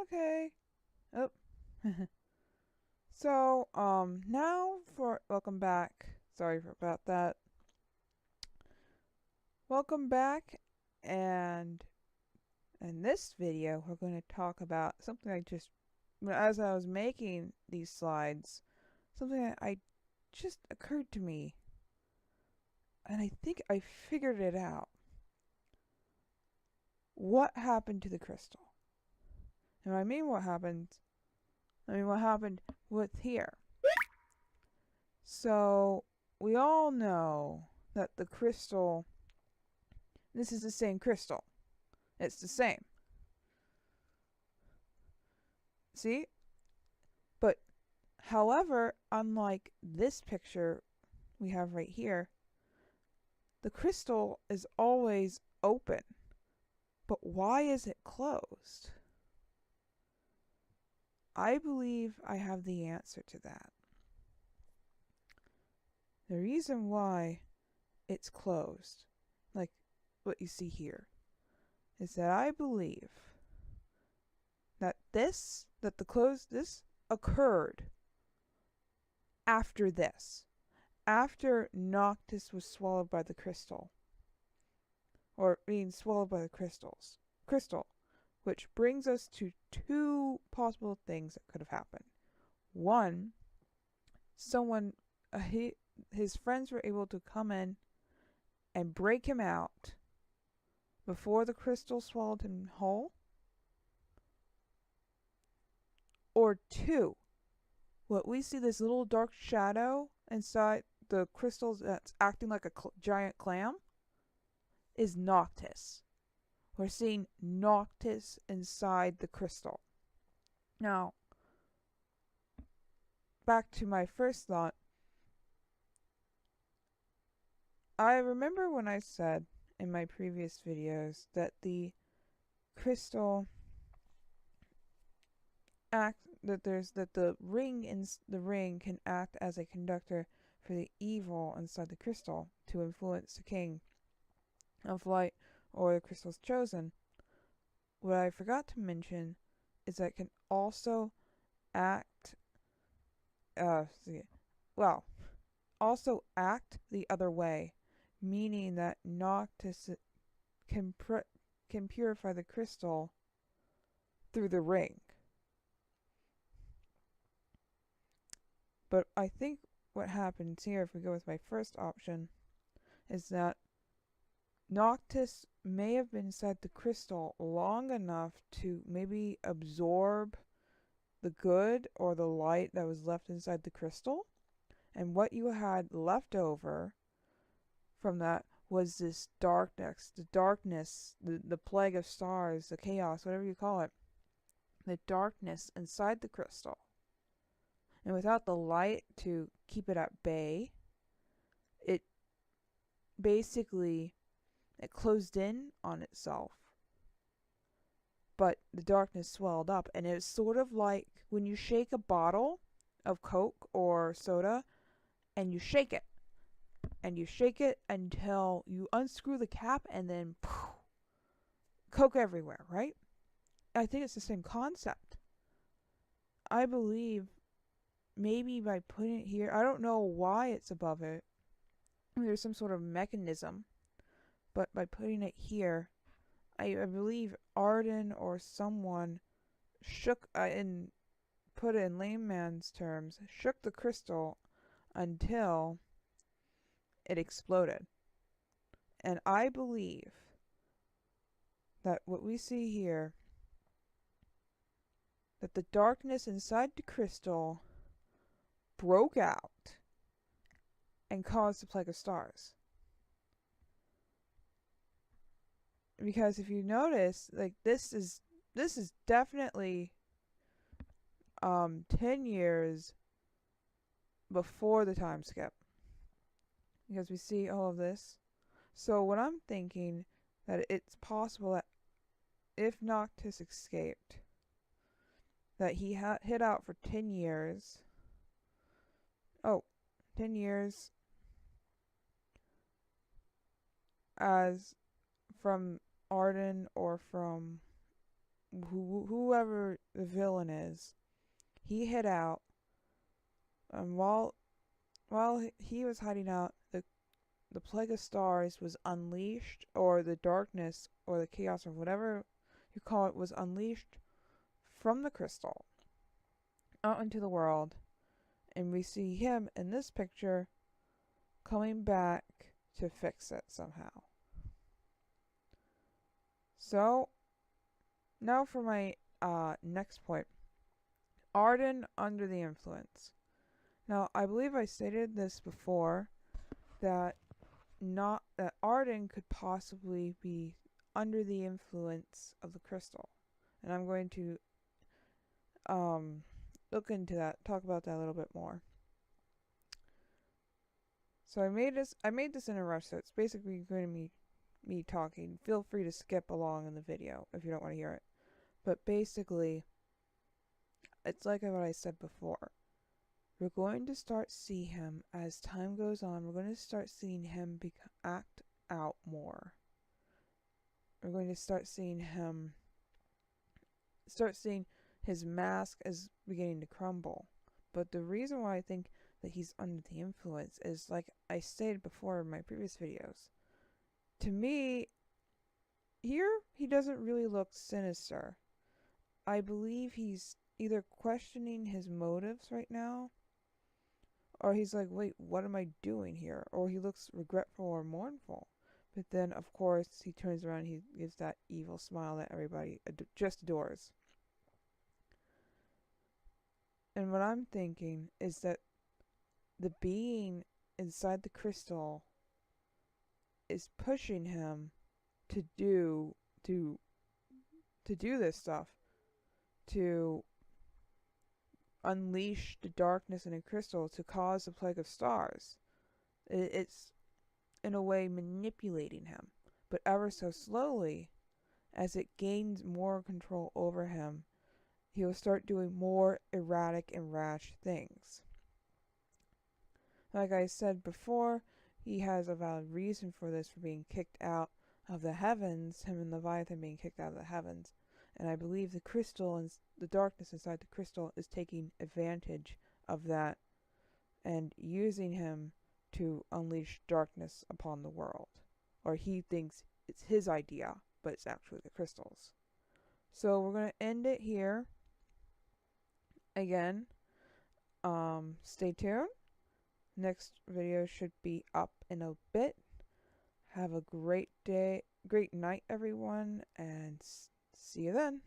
Okay. Oh. So, now for welcome back. Sorry about that. Welcome back, and in this video, we're going to talk about something as I was making these slides, something that I just occurred to me, and I think I figured it out. What happened to the crystal? And I mean what happened with here. So, we all know that the crystal, this is the same crystal. It's the same. See? But, however, unlike this picture we have right here, the crystal is always open. But why is it closed? I believe I have the answer to that. The reason why it's closed, like what you see here, is that I believe that this occurred after this. After Noctis was swallowed by the crystal, or being swallowed by the crystal, which brings us to two possible things that could have happened. One, someone, his friends were able to come in and break him out before the crystal swallowed him whole. Or two, what we see, this little dark shadow inside the crystals that's acting like a giant clam, is Noctis. We're seeing Noctis inside the crystal. Now, back to my first thought. I remember when I said in my previous videos that the crystal the ring can act as a conductor for the evil inside the crystal to influence the king of light or the crystal's chosen. What I forgot to mention is that it can also act uh well also act the other way, meaning that Noctis can purify the crystal through the ring. But I think what happens here, if we go with my first option, is that Noctis may have been inside the crystal long enough to maybe absorb the good or the light that was left inside the crystal. And what you had left over from that was this darkness, the plague of stars, the chaos, whatever you call it, the darkness inside the crystal. And without the light to keep it at bay, it basically it closed in on itself. But the darkness swelled up, and it was sort of like when you shake a bottle of Coke or soda and you shake it. And you shake it until you unscrew the cap, and then poof, Coke everywhere, right? I think it's the same concept. I believe maybe by putting it here, I don't know why it's above it. There's some sort of mechanism, but by putting it here, I believe Arden or someone shook, and put it in layman's terms, shook the crystal until it exploded. And I believe that what we see here, that the darkness inside the crystal broke out and caused the plague of stars. Because if you notice, like this is definitely 10 years before the time skip, because we see all of this. So what I'm thinking, that it's possible that if Noctis escaped, that he hid out for 10 years. Oh, 10 years as from Arden or from whoever the villain is, he hid out, and while he was hiding out, the plague of stars was unleashed, or the darkness, or the chaos, or whatever you call it, was unleashed from the crystal out into the world, and we see him in this picture coming back to fix it somehow. So, now for my next point. Arden under the influence. Now, I believe I stated this before, that Arden could possibly be under the influence of the crystal. And I'm going to look into that, talk about that a little bit more. So I made this in a rush, so it's basically going to be me talking. Feel free to skip along in the video if you don't want to hear it. But basically, it's like what I said before. We're going to start see him as time goes on. We're going to start seeing him act out more. We're going to start seeing his mask as beginning to crumble. But the reason why I think that he's under the influence is, like I stated before in my previous videos, to me, here he doesn't really look sinister. I believe he's either questioning his motives right now, or he's like, wait, what am I doing here? Or he looks regretful or mournful. But then, of course, he turns around and he gives that evil smile that everybody just adores. And what I'm thinking is that the being inside the crystal is pushing him to do this stuff, to unleash the darkness in a crystal, to cause the plague of stars. It's in a way manipulating him, but ever so slowly. As it gains more control over him, he will start doing more erratic and rash things. Like I said before, he has a valid reason for this, for being kicked out of the heavens, him and Leviathan being kicked out of the heavens. And I believe the crystal and the darkness inside the crystal is taking advantage of that and using him to unleash darkness upon the world. Or he thinks it's his idea, but it's actually the crystal's. So we're going to end it here. Again, stay tuned. Next video should be up in a bit. Have a great day, great night, everyone, and see you then.